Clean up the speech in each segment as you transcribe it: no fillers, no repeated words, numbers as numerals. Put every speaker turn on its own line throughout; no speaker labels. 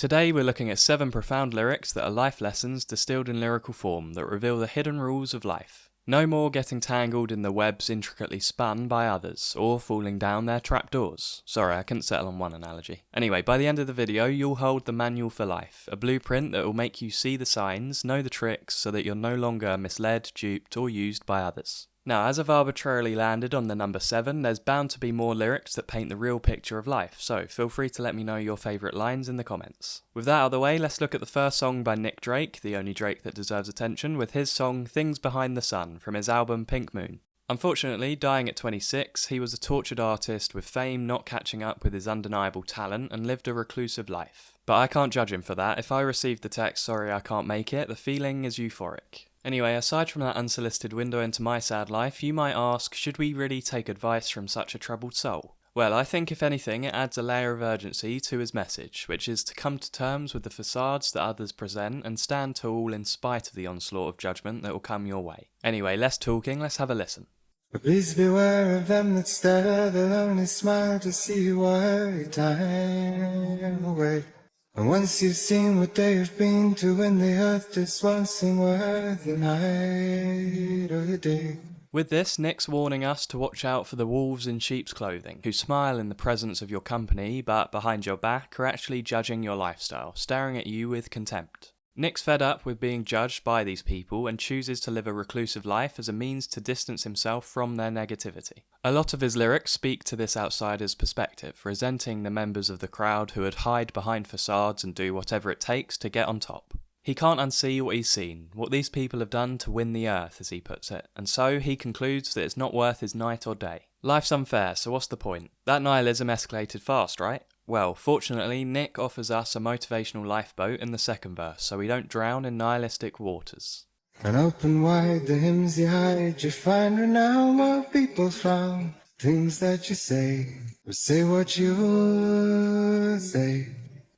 Today we're looking at 7 profound lyrics that are life lessons distilled in lyrical form that reveal the hidden rules of life. No more getting tangled in the webs intricately spun by others, or falling down their trapdoors. Sorry, I couldn't settle on one analogy. Anyway, by the end of the video, you'll hold the manual for life, a blueprint that will make you see the signs, know the tricks, so that you're no longer misled, duped, or used by others. Now, as I've arbitrarily landed on the number 7, there's bound to be more lyrics that paint the real picture of life, so feel free to let me know your favourite lines in the comments. With that out of the way, let's look at the first song by Nick Drake, the only Drake that deserves attention, with his song Things Behind the Sun from his album Pink Moon. Unfortunately, dying at 26, he was a tortured artist with fame not catching up with his undeniable talent and lived a reclusive life. But I can't judge him for that. If I received the text, "Sorry, I can't make it," the feeling is euphoric. Anyway, aside from that unsolicited window into my sad life, you might ask, should we really take advice from such a troubled soul? Well, I think if anything, it adds a layer of urgency to his message, which is to come to terms with the facades that others present and stand tall in spite of the onslaught of judgment that will come your way. Anyway, less talking, let's have a listen.
But please beware of them that stare, they'll only smile to see you worry time away. And once you've seen what they have been to, when the earth just won't seem worth the night or the day.
With this, Nick's warning us to watch out for the wolves in sheep's clothing, who smile in the presence of your company, but behind your back are actually judging your lifestyle, staring at you with contempt. Nick's fed up with being judged by these people and chooses to live a reclusive life as a means to distance himself from their negativity. A lot of his lyrics speak to this outsider's perspective, resenting the members of the crowd who would hide behind facades and do whatever it takes to get on top. He can't unsee what he's seen, what these people have done to win the earth, as he puts it, and so he concludes that it's not worth his night or day. Life's unfair, so what's the point? That nihilism escalated fast, right? Well, fortunately, Nick offers us a motivational lifeboat in the second verse, so we don't drown in nihilistic waters.
And open wide the hymns you hide, you find renown while people frown. Things that you say, or say what you say.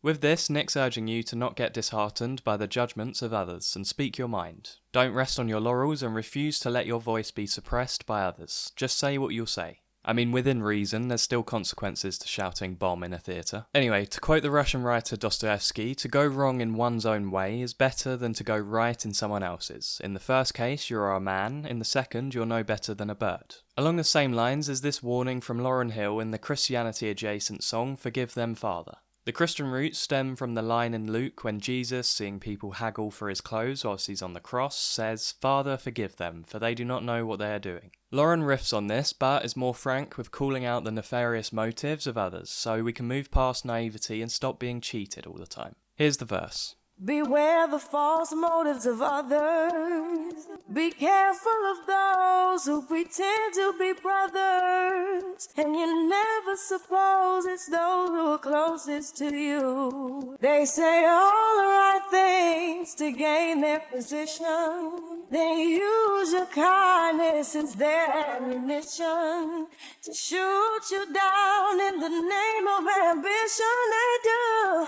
With this, Nick's urging you to not get disheartened by the judgments of others and speak your mind. Don't rest on your laurels and refuse to let your voice be suppressed by others. Just say what you'll say. I mean, within reason, there's still consequences to shouting bomb in a theatre. Anyway, to quote the Russian writer Dostoyevsky, to go wrong in one's own way is better than to go right in someone else's. In the first case, you're a man, in the second, you're no better than a bird. Along the same lines is this warning from Lauryn Hill in the Christianity-adjacent song Forgive Them, Father. The Christian roots stem from the line in Luke when Jesus, seeing people haggle for his clothes whilst he's on the cross, says, "Father, forgive them, for they do not know what they are doing." Lauryn riffs on this, but is more frank with calling out the nefarious motives of others, so we can move past naivety and stop being cheated all the time. Here's the verse.
Beware the false motives of others. Be careful of those who pretend to be brothers. And you never suppose it's those who are closest to you. They say all the right things to gain their position. They use your kindness as their ammunition to shoot you down in the name of ambition. They do.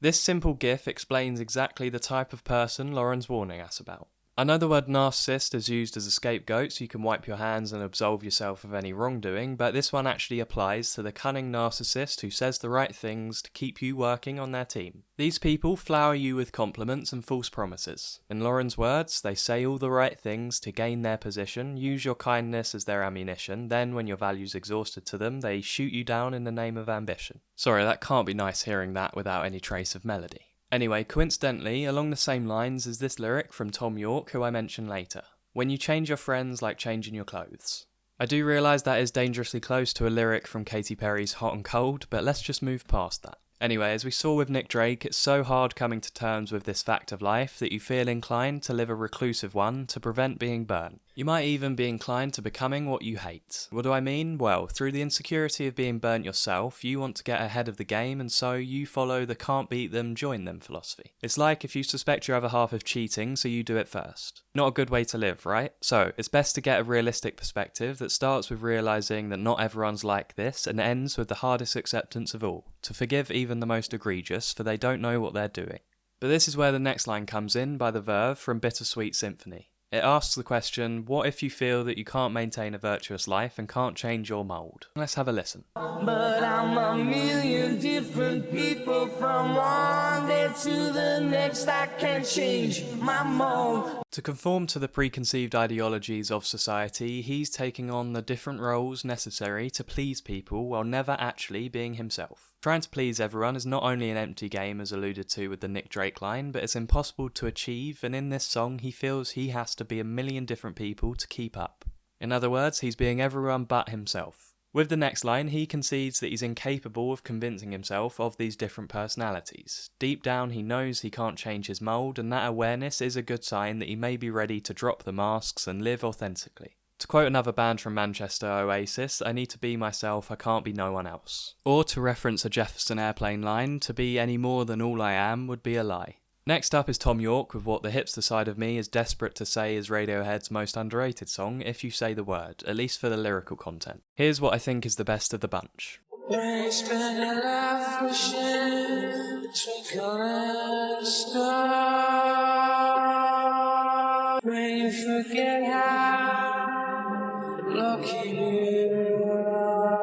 This simple gif explains exactly the type of person Lauryn's warning us about. I know the word narcissist is used as a scapegoat so you can wipe your hands and absolve yourself of any wrongdoing, but this one actually applies to the cunning narcissist who says the right things to keep you working on their team. These people flower you with compliments and false promises. In Lauryn's words, they say all the right things to gain their position, use your kindness as their ammunition, then when your value's exhausted to them, they shoot you down in the name of ambition. Sorry, that can't be nice hearing that without any trace of melody. Anyway, coincidentally, along the same lines is this lyric from Thom, Yorke, who I mention later. When you change your friends like changing your clothes. I do realise that is dangerously close to a lyric from Katy Perry's Hot and Cold, but let's just move past that. Anyway, as we saw with Nick Drake, it's so hard coming to terms with this fact of life that you feel inclined to live a reclusive one to prevent being burnt. You might even be inclined to becoming what you hate. What do I mean? Well, through the insecurity of being burnt yourself, you want to get ahead of the game and so you follow the can't beat them, join them philosophy. It's like if you suspect your other half of cheating, so you do it first. Not a good way to live, right? So, it's best to get a realistic perspective that starts with realising that not everyone's like this and ends with the hardest acceptance of all, to forgive even the most egregious, for they don't know what they're doing. But this is where the next line comes in by the Verve from Bittersweet Symphony. It asks the question, what if you feel that you can't maintain a virtuous life and can't change your mould? Let's have a listen.
But I'm a million different people from one day to the next, I can't change my mold.
To conform to the preconceived ideologies of society, he's taking on the different roles necessary to please people while never actually being himself. Trying to please everyone is not only an empty game as alluded to with the Nick Drake line, but it's impossible to achieve, and in this song he feels he has to be a million different people to keep up. In other words, he's being everyone but himself. With the next line, he concedes that he's incapable of convincing himself of these different personalities. Deep down, he knows he can't change his mould, and that awareness is a good sign that he may be ready to drop the masks and live authentically. To quote another band from Manchester, Oasis, I need to be myself, I can't be no one else. Or to reference a Jefferson Airplane line, to be any more than all I am would be a lie. Next up is Thom Yorke with what the hipster side of me is desperate to say is Radiohead's most underrated song, If You Say the Word, at least for the lyrical content. Here's what I think is the best of the bunch.
We spend a life wishing twinkle and a star. When you forget how lucky you are.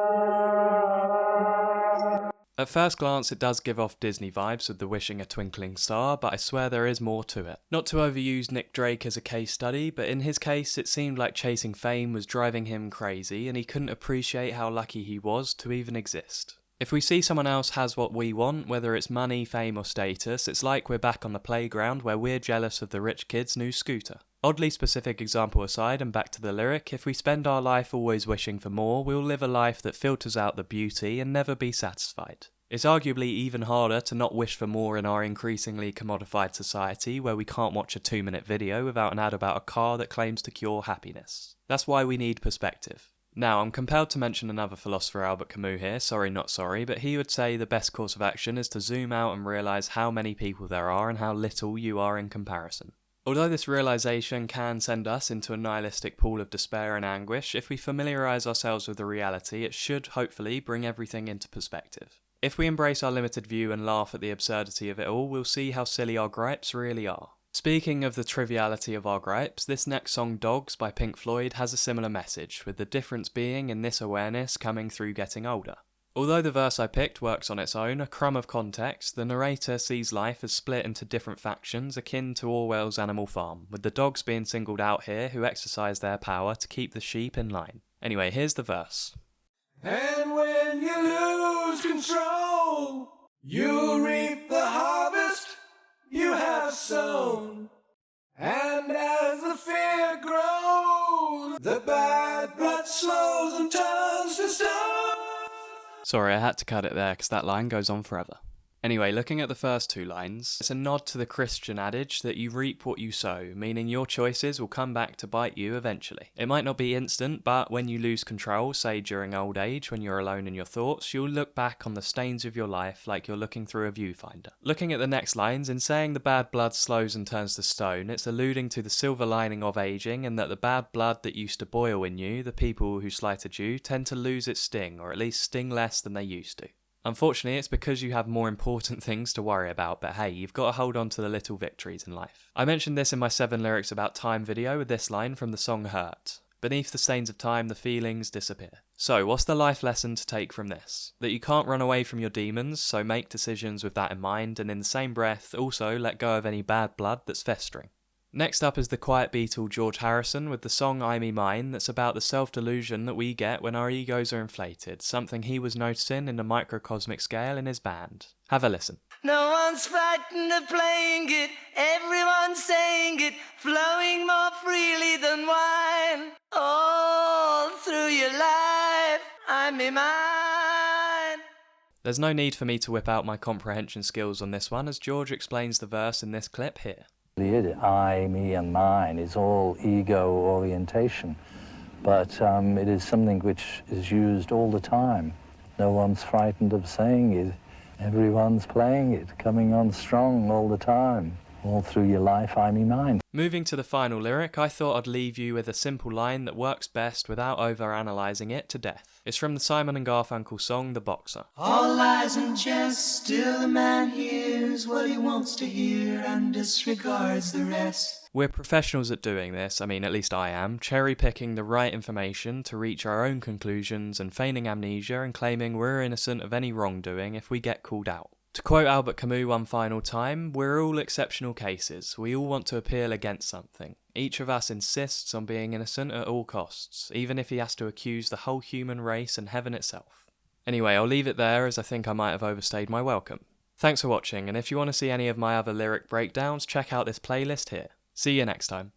At first glance it does give off Disney vibes with the wishing a twinkling star, but I swear there is more to it. Not to overuse Nick Drake as a case study, but in his case it seemed like chasing fame was driving him crazy and he couldn't appreciate how lucky he was to even exist. If we see someone else has what we want, whether it's money, fame or status, it's like we're back on the playground where we're jealous of the rich kid's new scooter. Oddly specific example aside, and back to the lyric, if we spend our life always wishing for more, we'll live a life that filters out the beauty and never be satisfied. It's arguably even harder to not wish for more in our increasingly commodified society where we can't watch a 2-minute video without an ad about a car that claims to cure happiness. That's why we need perspective. Now, I'm compelled to mention another philosopher, Albert Camus here, sorry not sorry, but he would say the best course of action is to zoom out and realise how many people there are and how little you are in comparison. Although this realisation can send us into a nihilistic pool of despair and anguish, if we familiarise ourselves with the reality, it should, hopefully, bring everything into perspective. If we embrace our limited view and laugh at the absurdity of it all, we'll see how silly our gripes really are. Speaking of the triviality of our gripes, this next song, Dogs by Pink Floyd, has a similar message, with the difference being in this awareness coming through getting older. Although the verse I picked works on its own, a crumb of context, the narrator sees life as split into different factions akin to Orwell's Animal Farm, with the dogs being singled out here who exercise their power to keep the sheep in line. Anyway, here's the verse.
And when you lose control, you reap the harvest you have sown. And as the fear grows, the bad blood slows and turns to stone.
Sorry, I had to cut it there because that line goes on forever. Anyway, looking at the first two lines, it's a nod to the Christian adage that you reap what you sow, meaning your choices will come back to bite you eventually. It might not be instant, but when you lose control, say during old age when you're alone in your thoughts, you'll look back on the stains of your life like you're looking through a viewfinder. Looking at the next lines, in saying the bad blood slows and turns to stone, it's alluding to the silver lining of aging and that the bad blood that used to boil in you, the people who slighted you, tend to lose its sting, or at least sting less than they used to. Unfortunately, it's because you have more important things to worry about, but hey, you've got to hold on to the little victories in life. I mentioned this in my 7 lyrics about time video with this line from the song Hurt. Beneath the stains of time, the feelings disappear. So, what's the life lesson to take from this? That you can't run away from your demons, so make decisions with that in mind, and in the same breath, also let go of any bad blood that's festering. Next up is the quiet Beatle George Harrison with the song I Me Mine that's about the self-delusion that we get when our egos are inflated, something he was noticing in the microcosmic scale in his band. Have a listen.
No one's frightened of playing it, everyone's saying it, flowing more freely than wine. All through your life, I Me Mine.
There's no need for me to whip out my comprehension skills on this one, as George explains the verse in this clip here.
The I, me and mine is all ego orientation, but it is something which is used all the time. No one's frightened of saying it. Everyone's playing it, coming on strong all the time. All through your life, I, me, mine.
Moving to the final lyric, I thought I'd leave you with a simple line that works best without over-analysing it to death. It's from the Simon and Garfunkel song, The Boxer.
All lies and jest, still the man hears what he wants to hear and disregards the rest.
We're professionals at doing this, I mean at least I am, cherry-picking the right information to reach our own conclusions and feigning amnesia and claiming we're innocent of any wrongdoing if we get called out. To quote Albert Camus one final time, we're all exceptional cases. We all want to appeal against something. Each of us insists on being innocent at all costs, even if he has to accuse the whole human race and heaven itself. Anyway, I'll leave it there as I think I might have overstayed my welcome. Thanks for watching, and if you want to see any of my other lyric breakdowns, check out this playlist here. See you next time.